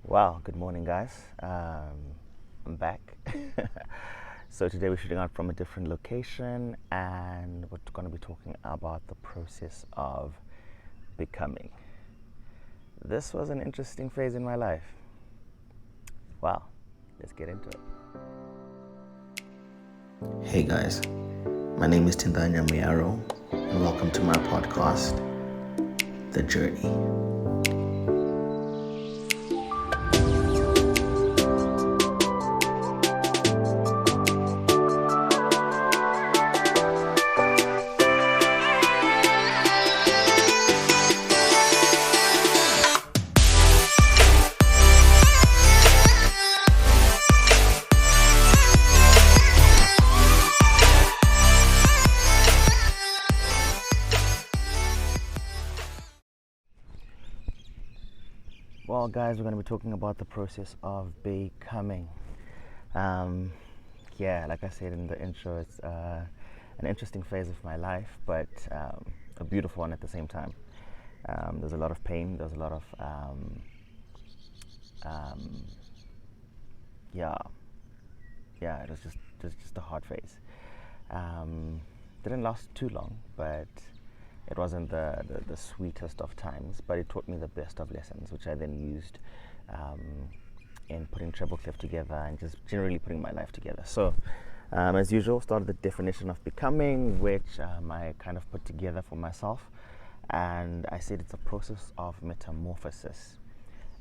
Wow, good morning, guys. I'm back. So today we're shooting out from a different location, and we're going to be talking about the process of becoming. This was an interesting phase in my life. Wow, let's get into it. Hey guys, my name is Tindanya Miaro, and welcome to my podcast, The Journey. Well, guys, we're going to be talking about the process of becoming. Um, yeah, like I said in the intro, it's an interesting phase of my life, but a beautiful one at the same time. There's a lot of pain. There's a lot of um, yeah, yeah. It was just a hard phase. Um, didn't last too long, but it wasn't the sweetest of times. But it taught me the best of lessons, which I then used um, in putting treble clef together and just generally putting my life together. So, as usual, started the definition of becoming, which I kind of put together for myself, and I said it's a process of metamorphosis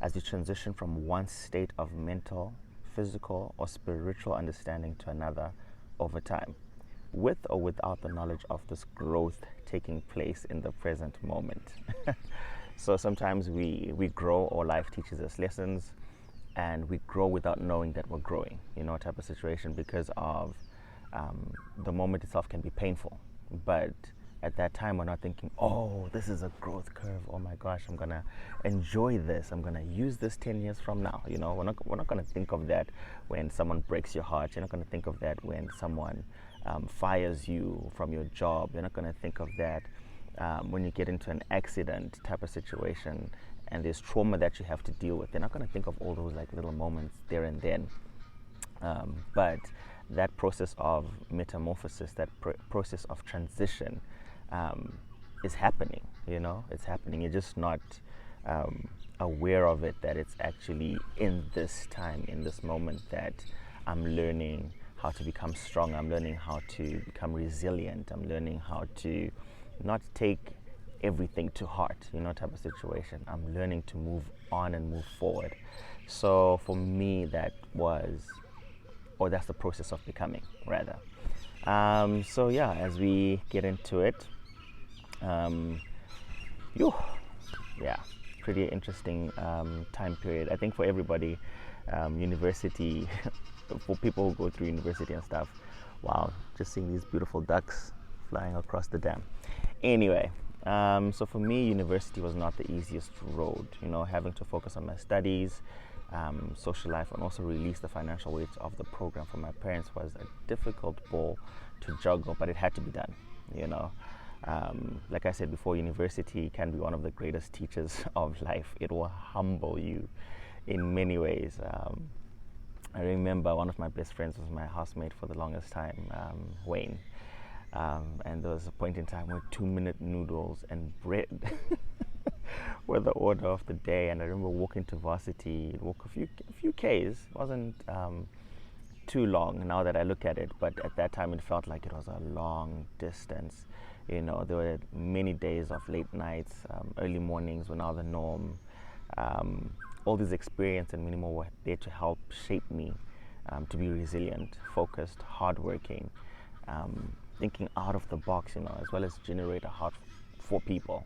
as you transition from one state of mental, physical, or spiritual understanding to another over time, with or without the knowledge of this growth taking place in the present moment. So sometimes we grow, or life teaches us lessons, and we grow without knowing that we're growing, type of situation, because of the moment itself can be painful. But at that time, we're not thinking, oh, this is a growth curve. Oh my gosh, I'm going to enjoy this. I'm going to use this 10 years from now. We're not going to think of that when someone breaks your heart. You're not going to think of that when someone fires you from your job. You're not going to think of that when you get into an accident type of situation and there's trauma that you have to deal with. You're not going to think of all those like little moments there and then. But that process of metamorphosis, that process of transition, is happening. It's happening. You're just not aware of it, that it's actually in this time, in this moment, that I'm learning how to become strong. I'm learning how to become resilient. I'm learning how to not take everything to heart, type of situation. I'm learning to move on and move forward. So for me, that's the process of becoming, rather. So yeah, as we get into it, yo, yeah, pretty interesting time period. I think for everybody, university, for people who go through university and stuff, wow, just seeing these beautiful ducks flying across the dam. Anyway, so for me, university was not the easiest road. Having to focus on my studies, social life, and also release the financial weight of the program for my parents was a difficult ball to juggle, but it had to be done. Like I said before, university can be one of the greatest teachers of life. It will humble you in many ways. I remember one of my best friends was my housemate for the longest time, Wayne. And there was a point in time where 2-minute noodles and bread were the order of the day. And I remember walking to varsity, walk a few Ks. It wasn't too long now that I look at it, but at that time it felt like it was a long distance. There were many days of late nights, early mornings were now the norm. All these experience and many more were there to help shape me to be resilient, focused, hardworking, thinking out of the box, as well as generate a heart for people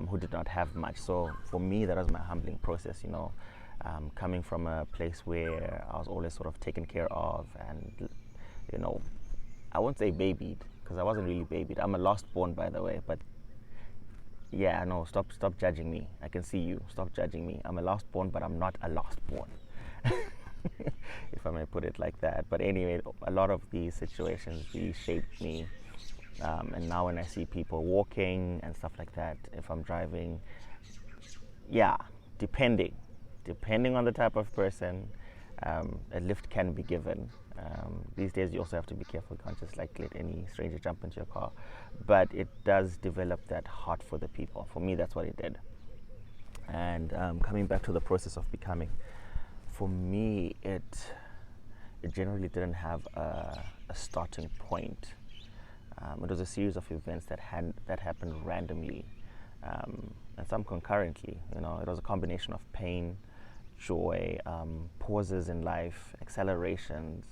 who did not have much. So for me, that was my humbling process, coming from a place where I was always sort of taken care of and, I won't say babied, because I wasn't really babied. I'm a lost born, by the way, but yeah, no, stop judging me. I can see you. Stop judging me. I'm a lost born, but I'm not a lost born. If I may put it like that. But anyway, a lot of these situations really shaped me. And now when I see people walking and stuff like that, if I'm driving, yeah, depending. depending on the type of person, a lift can be given. These days, you also have to be careful. You can't just like let any stranger jump into your car. But it does develop that heart for the people. For me, that's what it did. And coming back to the process of becoming, for me, it generally didn't have a starting point. It was a series of events that happened randomly, and some concurrently. You know, it was a combination of pain, joy, pauses in life, accelerations,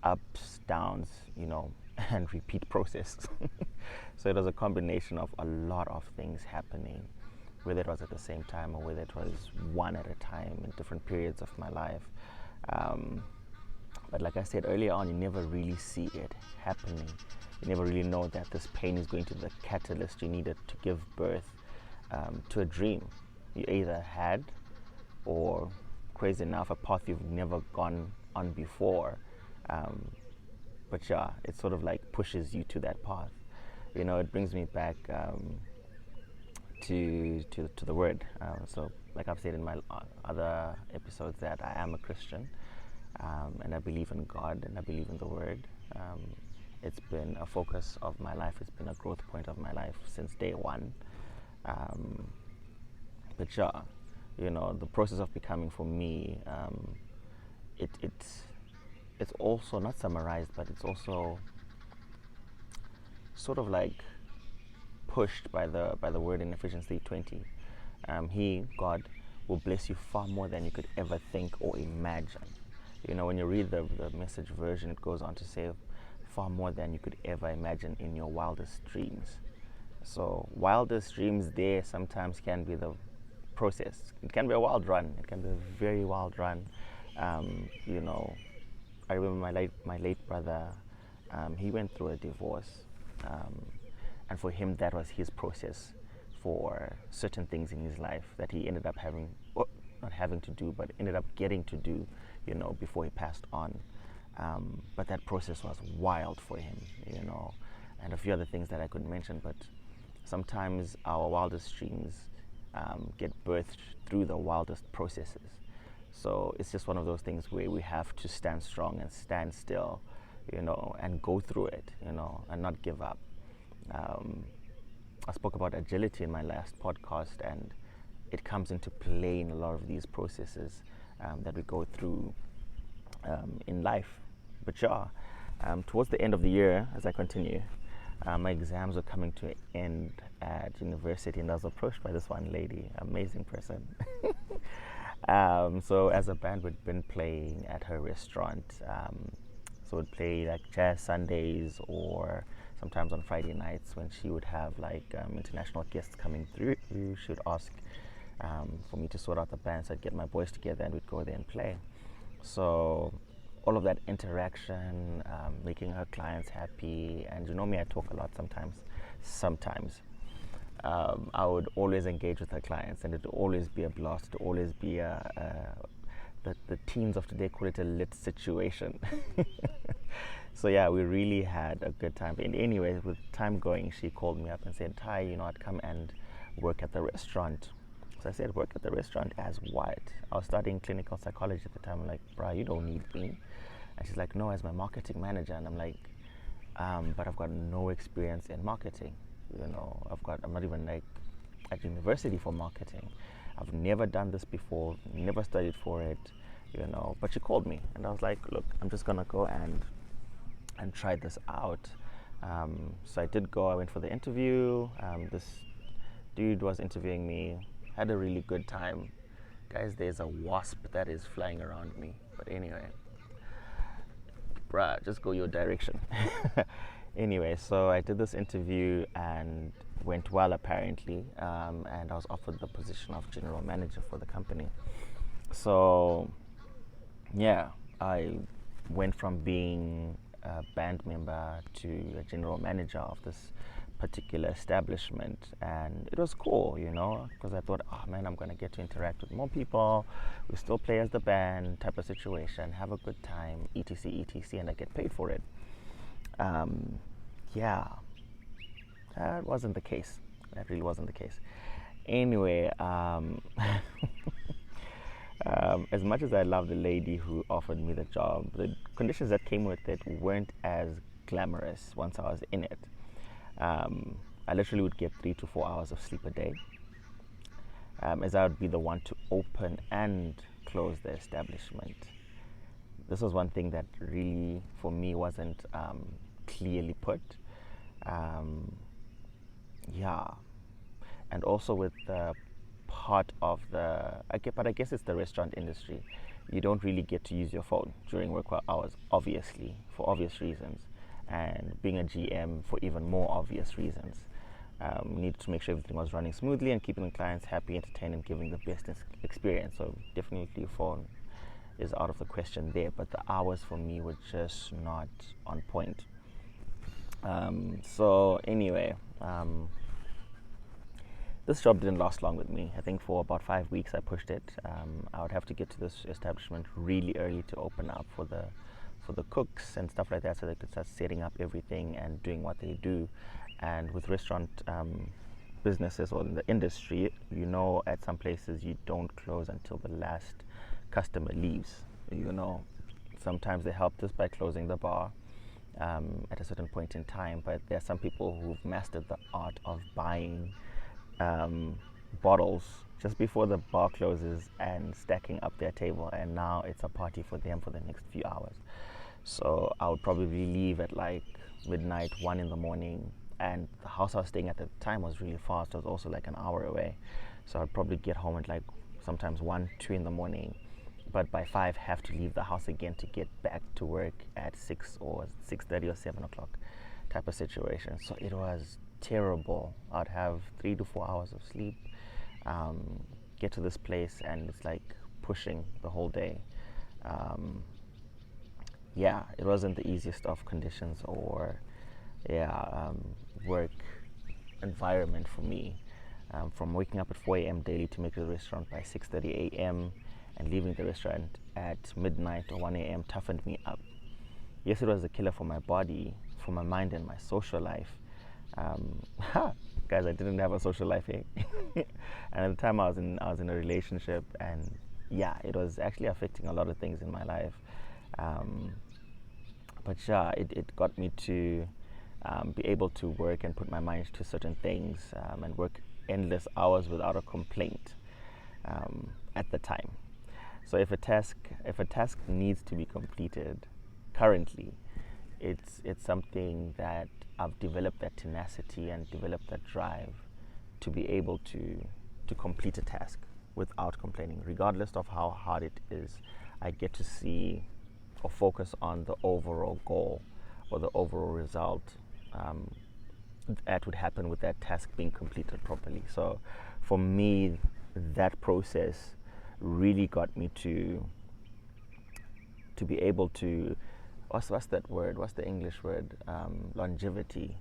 ups, downs, you know, and repeat process. So it was a combination of a lot of things happening, whether it was at the same time or whether it was one at a time in different periods of my life. But like I said earlier on, you never really see it happening. You never really know that this pain is going to be the catalyst you needed to give birth to a dream you either had, or, crazy enough, a path you've never gone on before. But yeah, it sort of like pushes you to that path. You know, it brings me back to the word. So, like I've said in my other episodes, that I am a Christian, and I believe in God and I believe in the word. It's been a focus of my life. It's been a growth point of my life since day one. But yeah, you know, the process of becoming for me, it's also not summarized, but it's also sort of like pushed by the word in Ephesians 3:20. He, God, will bless you far more than you could ever think or imagine. You know, when you read the Message version, it goes on to say far more than you could ever imagine in your wildest dreams. So wildest dreams there sometimes can be the process. It can be a wild run. It can be a very wild run. You know, I remember my late brother. He went through a divorce, and for him that was his process for certain things in his life that he ended up having, well, not having to do, but ended up getting to do, you know, before he passed on. But that process was wild for him, you know, and a few other things that I couldn't mention. But sometimes our wildest dreams get birthed through the wildest processes. So it's just one of those things where we have to stand strong and stand still, you know, and go through it, you know, and not give up. I spoke about agility in my last podcast, and it comes into play in a lot of these processes that we go through in life. But yeah, towards the end of the year, as I continue, my exams were coming to an end at university, and I was approached by this one lady, amazing person. So as a band, we'd been playing at her restaurant. So we'd play like jazz Sundays, or sometimes on Friday nights when she would have like international guests coming through. She would ask for me to sort out the band, so I'd get my boys together and we'd go there and play. So all of that interaction, making her clients happy, and you know me, I talk a lot sometimes. I would always engage with her clients, and it would always be a blast. It would always be the teens of today call it a lit situation. So yeah, we really had a good time. But anyway, with time going, she called me up and said, "Ty, you know, I'd come and work at the restaurant." So I said, "Work at the restaurant as what?" I was studying clinical psychology at the time. I'm like, "Bruh, you don't need me." And she's like, "No, as my marketing manager." And I'm like, "But I've got no experience in marketing. You know, I'm not even like at university for marketing. I've never done this before, never studied for it, you know." But she called me, and I was like, "Look, I'm just gonna go and try this out." So I did go. I went for the interview. This dude was interviewing me. Had a really good time. Guys, there's a wasp that is flying around me. But anyway, bruh, just go your direction. Anyway, so I did this interview and went well apparently, and I was offered the position of general manager for the company. So yeah, I went from being a band member to a general manager of this particular establishment, and it was cool, you know, because I thought, oh man, I'm gonna get to interact with more people. We still play as the band type of situation, have a good time, etc, and I get paid for it. Yeah, that wasn't the case. That really wasn't the case. Anyway, As much as I love the lady who offered me the job, the conditions that came with it weren't as glamorous once I was in it. I literally would get 3 to 4 hours of sleep a day, as I would be the one to open and close the establishment. This was one thing that really, for me, wasn't clearly put. Yeah, and also with the part of but I guess it's the restaurant industry. You don't really get to use your phone during work hours, obviously, for obvious reasons, and being a GM for even more obvious reasons. Needed to make sure everything was running smoothly and keeping the clients happy, entertained, and giving the best experience. So definitely phone is out of the question there, but the hours for me were just not on point. So anyway, this job didn't last long with me. I think for about 5 weeks I pushed it. I would have to get to this establishment really early to open up for the cooks and stuff like that, so they could start setting up everything and doing what they do. And with restaurant businesses or in the industry, at some places you don't close until the last customer leaves. Sometimes they help us by closing the bar at a certain point in time, but there are some people who've mastered the art of buying bottles just before the bar closes and stacking up their table, and now it's a party for them for the next few hours. So I would probably leave at like midnight, 1 in the morning, and the house I was staying at the time was really fast. It was also like an hour away, so I'd probably get home at like sometimes 1, 2 in the morning, but by 5 have to leave the house again to get back to work at 6 or 6:30 or 7 o'clock type of situation. So it was terrible. I'd have 3 to 4 hours of sleep, get to this place, and it's like pushing the whole day. Yeah, it wasn't the easiest of conditions or work environment for me. From waking up at 4 a.m. daily to make the restaurant by 6:30 a.m. and leaving the restaurant at midnight or 1 a.m. toughened me up. Yes, it was a killer for my body, for my mind, and my social life. Guys, I didn't have a social life, eh? And at the time I was in a relationship, and yeah, it was actually affecting a lot of things in my life. But yeah, it got me to be able to work and put my mind to certain things, and work endless hours without a complaint at the time. So if a task needs to be completed currently, it's something that I've developed that tenacity and developed that drive to be able to complete a task without complaining, regardless of how hard it is. I get to see or focus on the overall goal or the overall result that would happen with that task being completed properly. So for me, that process really got me to be able to, what's that word? What's the English word? Longevity.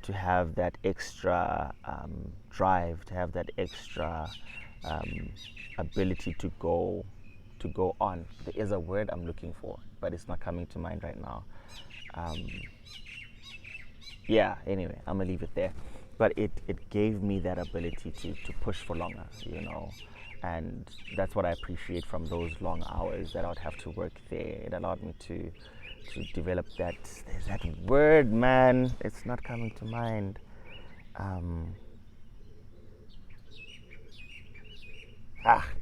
To have that extra drive, to have that extra ability to go on. There is a word I'm looking for, but it's not coming to mind right now. Anyway, I'm gonna leave it there. But it gave me that ability to push for longer, and that's what I appreciate from those long hours that I would have to work there. It allowed me to develop there's that word, man, it's not coming to mind.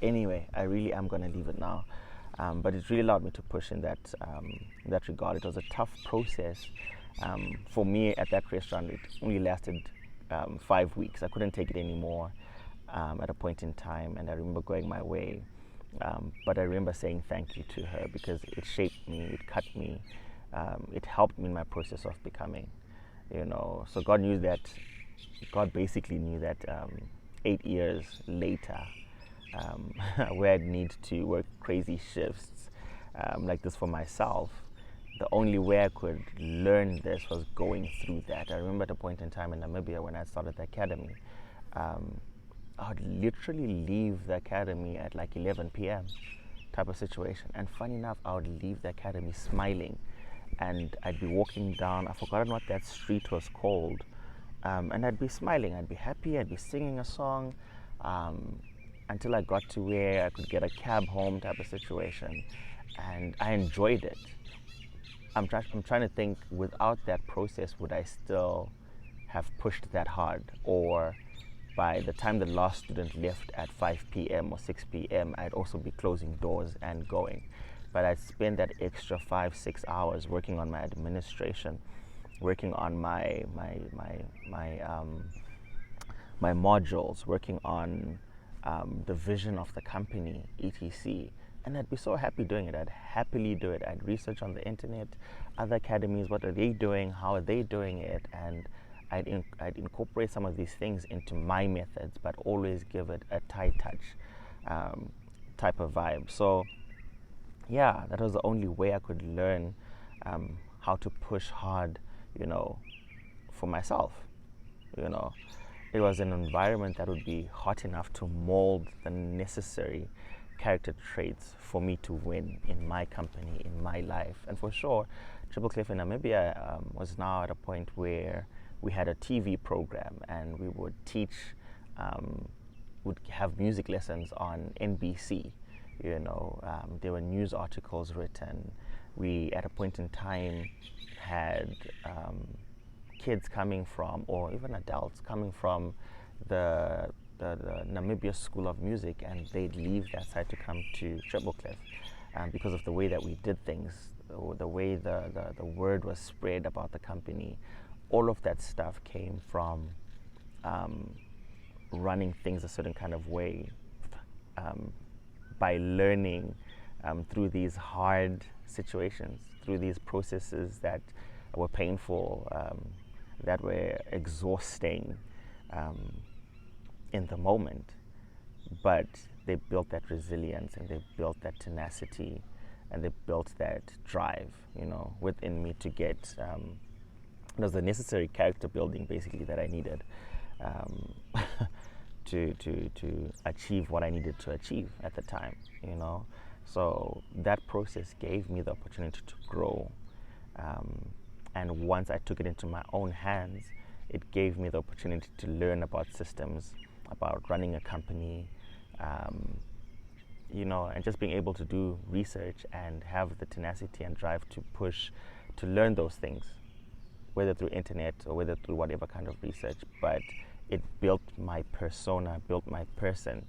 Anyway, I really am gonna leave it now. But it really allowed me to push in that regard. It was a tough process. For me at that restaurant, it only lasted 5 weeks. I couldn't take it anymore at a point in time, and I remember going my way. But I remember saying thank you to her because it shaped me, it cut me, it helped me in my process of becoming. So God basically knew that 8 years later, where I'd need to work crazy shifts like this for myself, the only way I could learn this was going through that. I remember at a point in time in Namibia when I started the academy, I would literally leave the academy at like 11 p.m. type of situation. And funny enough, I would leave the academy smiling, and I'd be walking down, I've forgotten what that street was called, and I'd be smiling, I'd be happy, I'd be singing a song, until I got to where I could get a cab home type of situation, and I enjoyed it. I'm trying to think, without that process, would I still have pushed that hard? Or by the time the last student left at 5 p.m. or 6 p.m., I'd also be closing doors and going. But I'd spend that extra 5, 6 hours working on my administration, working on my modules, working on the vision of the company, etc. And I'd be so happy doing it. I'd happily do it. I'd research on the internet, other academies, what are they doing, how are they doing it, and I'd incorporate some of these things into my methods, but always give it a tight touch type of vibe. So yeah, that was the only way I could learn how to push hard, for myself. You know, it was an environment that would be hot enough to mold the necessary character traits for me to win in my company, in my life. And for sure, Triple Cliff in Namibia was now at a point where we had a TV program, and we would would have music lessons on NBC. There were news articles written. We, at a point in time, had kids coming from, or even adults coming from the Namibia School of Music, and they'd leave that side to come to Triple Cliff because of the way that we did things, or the way the word was spread about the company. All of that stuff came from running things a certain kind of way, by learning through these hard situations, through these processes that were painful, that were exhausting in the moment. But they built that resilience, and they built that tenacity, and they built that drive, within me to get. It was the necessary character building, basically, that I needed to achieve what I needed to achieve at the time. So that process gave me the opportunity to grow, and once I took it into my own hands, it gave me the opportunity to learn about systems, about running a company, and just being able to do research and have the tenacity and drive to push, to learn those things, whether through internet or whether through whatever kind of research. But it built my persona, built my person,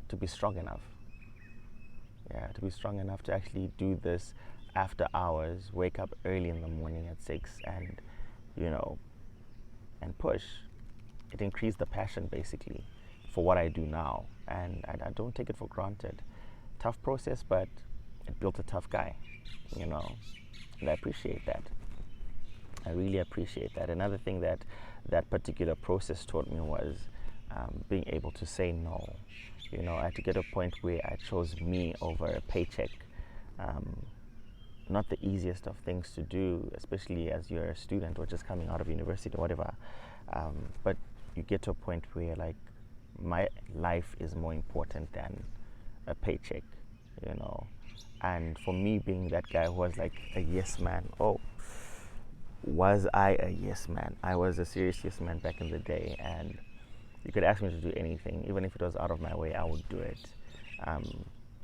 to be strong enough. To be strong enough to actually do this after hours, wake up early in the morning at 6, and, and push. It increased the passion, basically, for what I do now, and I don't take it for granted. Tough process, but it built a tough guy, and I appreciate that. I really appreciate that. Another thing that that particular process taught me was being able to say no. I had to get a point where I chose me over a paycheck. Not the easiest of things to do, especially as you're a student or just coming out of university or whatever. But you get to a point where, like, my life is more important than a paycheck, And for me, being that guy who was like a yes man, was I a yes man? I was a serious yes man back in the day, and you could ask me to do anything, even if it was out of my way, I would do it,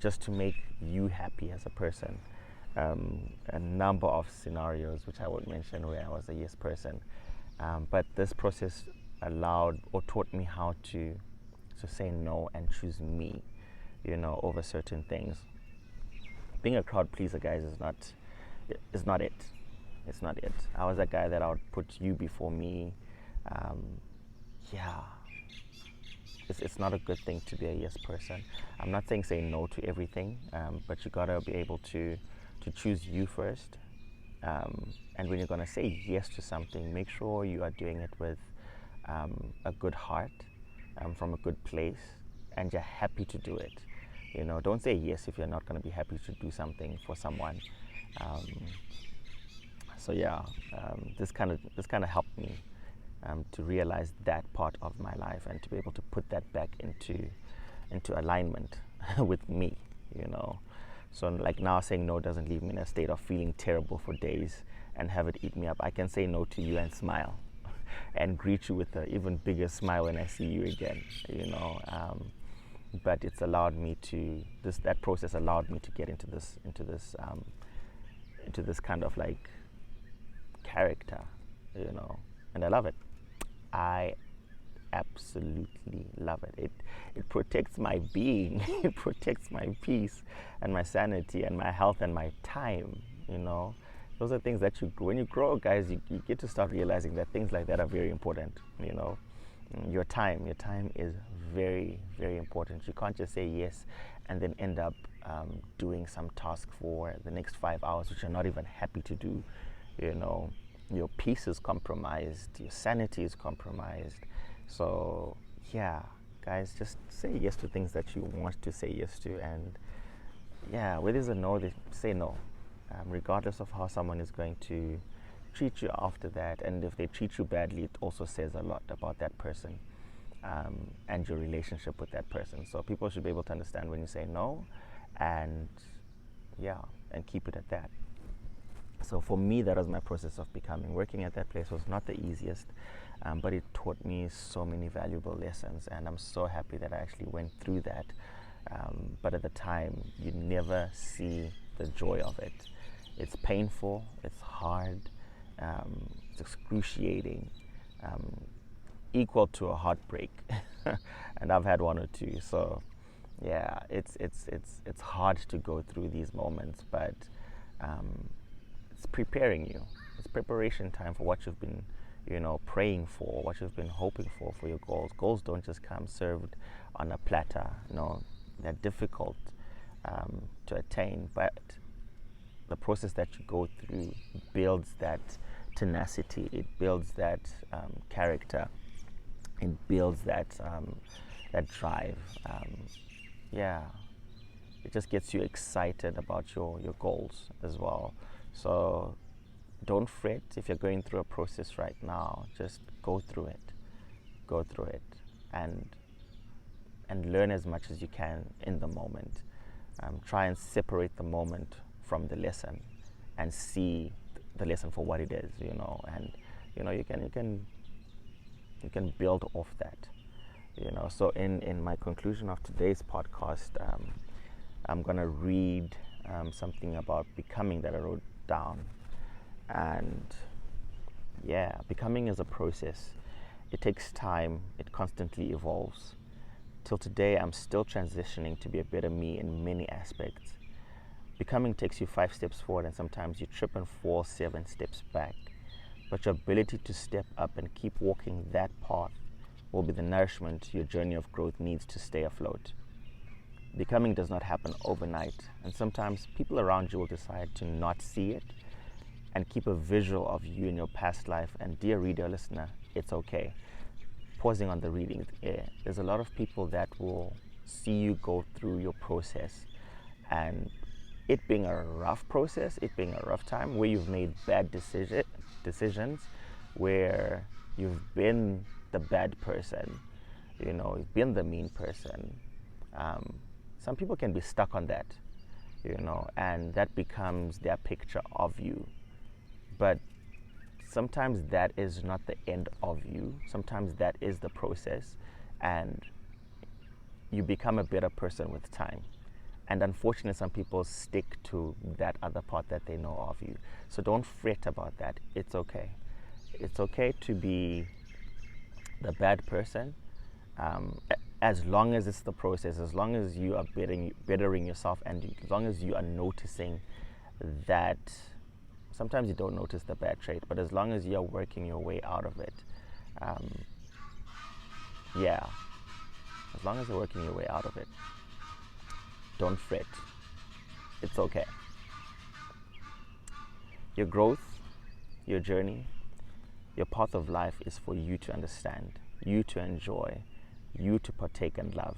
just to make you happy as a person. A number of scenarios, which I won't mention, where I was a yes person, but this process allowed or taught me how to say no and choose me, over certain things. Being a crowd pleaser, guys, is not it. It's not it. I was that guy that I would put you before me. It's not a good thing to be a yes person. I'm not saying say no to everything, but you gotta be able to choose you first. And when you're gonna say yes to something, make sure you are doing it with a good heart, from a good place, and you're happy to do it. Don't say yes if you're not gonna be happy to do something for someone. This kind of helped me to realize that part of my life, and to be able to put that back into alignment with me, So, like, now saying no doesn't leave me in a state of feeling terrible for days and have it eat me up. I can say no to you and smile. and greet you with an even bigger smile when I see you again, you know. But it's allowed me to that process allowed me to get into this kind of like character, you know, and I love it. I absolutely love it. It protects my being. It protects my peace and my sanity and my health and my time, you know. Those are things that when you grow, guys, you get to start realizing that things like that are very important, you know. Your time is very, very important. You can't just say yes and then end up doing some task for the next 5 hours, which you're not even happy to do, you know. Your peace is compromised, your sanity is compromised. So yeah, guys, just say yes to things that you want to say yes to, and yeah, where there's a no, say no, regardless of how someone is going to treat you after that. And if they treat you badly, it also says a lot about that person and your relationship with that person. So people should be able to understand when you say no, and yeah, and keep it at that. So for me, that was my process of becoming. Working at that place was not the easiest, but it taught me so many valuable lessons, and I'm so happy that I actually went through that. But at the time, you never see the joy of it. It's painful, it's hard, it's excruciating, equal to a heartbreak, and I've had one or two. So yeah, it's hard to go through these moments, but it's preparing you. It's preparation time for what you've been, you know, praying for, what you've been hoping for your goals. Goals don't just come served on a platter. No, they're difficult to attain, but the process that you go through builds that tenacity. It builds that character. It builds that drive. Yeah, it just gets you excited about your goals as well. So don't fret if you're going through a process right now. Just go through it, and learn as much as you can in the moment. Try and separate the moment from the lesson, and see the lesson for what it is, you know. And you know, you can build off that, you know. So in my conclusion of today's podcast, I'm gonna read something about becoming that I wrote down. And yeah, becoming is a process. It takes time. It constantly evolves. Till today, I'm still transitioning to be a better me in many aspects. Becoming takes you 5 steps forward, and sometimes you trip and fall 7 steps back. But your ability to step up and keep walking that path will be the nourishment your journey of growth needs to stay afloat. Becoming does not happen overnight, and sometimes people around you will decide to not see it and keep a visual of you in your past life. And dear reader, listener, it's okay. Pausing on the reading, there's a lot of people that will see you go through your process, and it being a rough process, it being a rough time, where you've made bad decisions, where you've been the bad person, you know, you've been the mean person. Some people can be stuck on that, you know, and that becomes their picture of you. But sometimes that is not the end of you. Sometimes that is the process, and you become a better person with time. And unfortunately, some people stick to that other part that they know of you. So don't fret about that. It's okay. It's okay to be the bad person, as long as it's the process, as long as you are bettering yourself, and as long as you are noticing that. Sometimes you don't notice the bad trait, but as long as you're working your way out of it, yeah, as long as you're working your way out of it, don't fret. It's okay. Your growth, your journey, your path of life is for you to understand, you to enjoy, you to partake and love.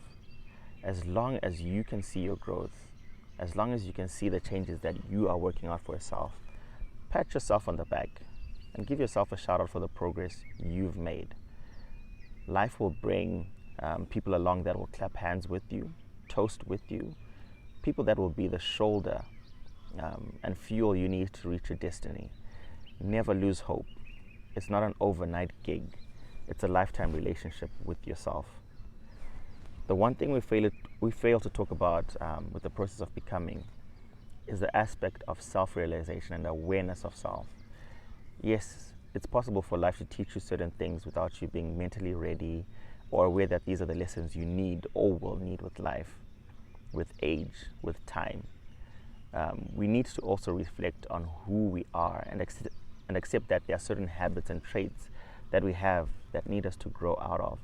As long as you can see your growth, as long as you can see the changes that you are working out for yourself, pat yourself on the back and give yourself a shout out for the progress you've made. Life will bring people along that will clap hands with you, toast with you, people that will be the shoulder and fuel you need to reach your destiny. Never lose hope. It's not an overnight gig. It's a lifetime relationship with yourself. The one thing we fail to talk about with the process of becoming is the aspect of self-realization and awareness of self. Yes, it's possible for life to teach you certain things without you being mentally ready or aware that these are the lessons you need or will need with life, with age, with time. We need to also reflect on who we are and accept that there are certain habits and traits that we have that need us to grow out of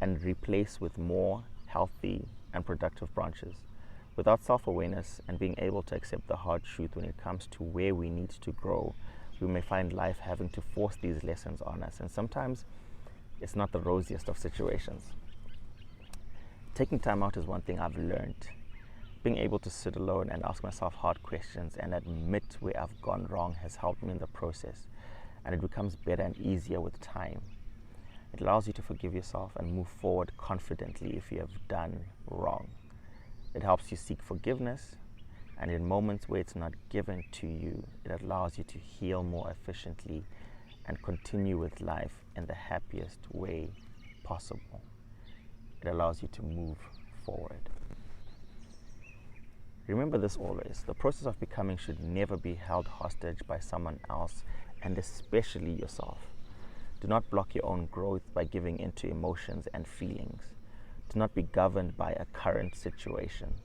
and replace with more healthy and productive branches. Without self-awareness and being able to accept the hard truth when it comes to where we need to grow, we may find life having to force these lessons on us, and sometimes it's not the rosiest of situations. Taking time out is one thing I've learned. Being able to sit alone and ask myself hard questions and admit where I've gone wrong has helped me in the process, and it becomes better and easier with time. It allows you to forgive yourself and move forward confidently if you have done wrong. It helps you seek forgiveness, and in moments where it's not given to you, it allows you to heal more efficiently and continue with life in the happiest way possible. It allows you to move forward. Remember this always: the process of becoming should never be held hostage by someone else, and especially yourself. Do not block your own growth by giving in to emotions and feelings. Do not be governed by a current situation.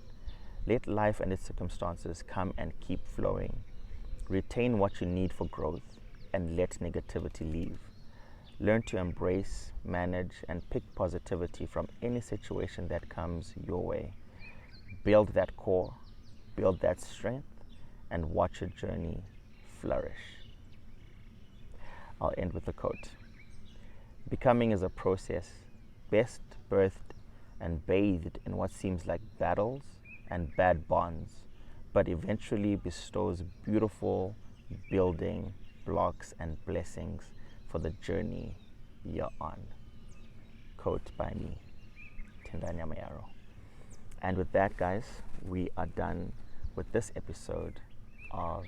Let life and its circumstances come and keep flowing. Retain what you need for growth and let negativity leave. Learn to embrace, manage, and pick positivity from any situation that comes your way. Build that core, build that strength, and watch your journey flourish. I'll end with a quote. Becoming is a process best birthed and bathed in what seems like battles and bad bonds, but eventually bestows beautiful building blocks and blessings for the journey you're on. Quote by me, Tindanya Mayaro. And with that, guys, we are done with this episode of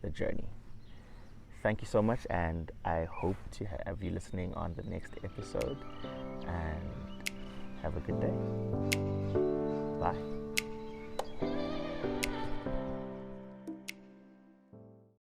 The Journey. Thank you so much, and I hope to have you listening on the next episode, and have a good day. Bye.